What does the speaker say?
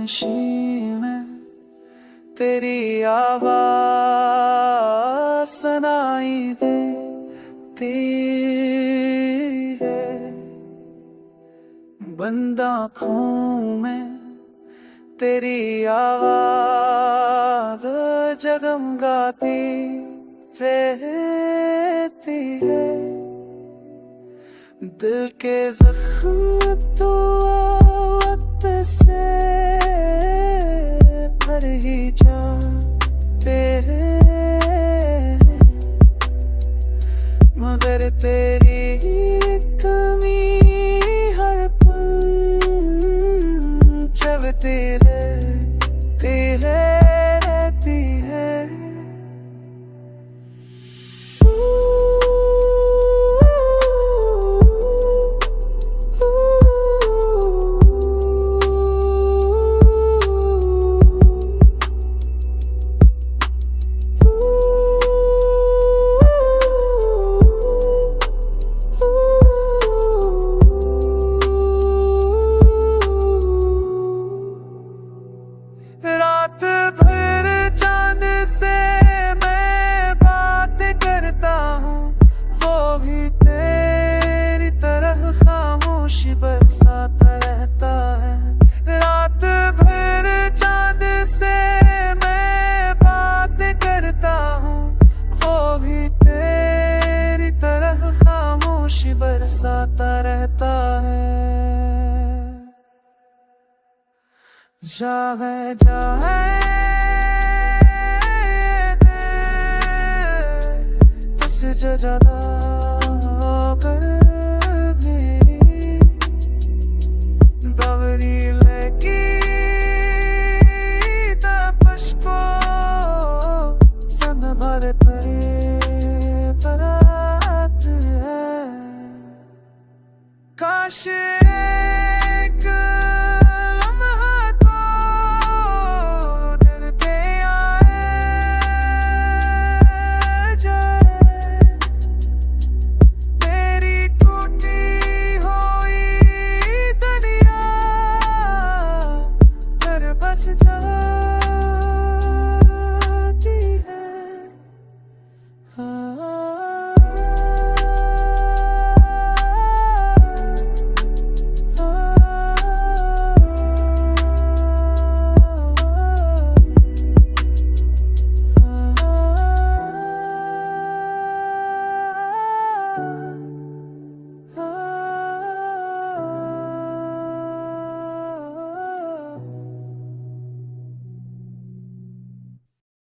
खामोशी में तेरी आवाज़ सुनाई देती है। बंद आँखों में तेरी आवाज़ जगमगाती रहती है। दिल के जख्म तो वक्त से भर ही जाते हैं, मगर तेरी कमी हर पल चलती रहती है। रात भर चांद से मैं बात करता हूँ, वो भी तेरी तरह खामोशी बरसाता रहता है। रात भर चांद से मैं बात करता हूँ, वो भी तेरी तरह खामोशी बरसाता रहता है। जाए तुझसे जो ज्यादा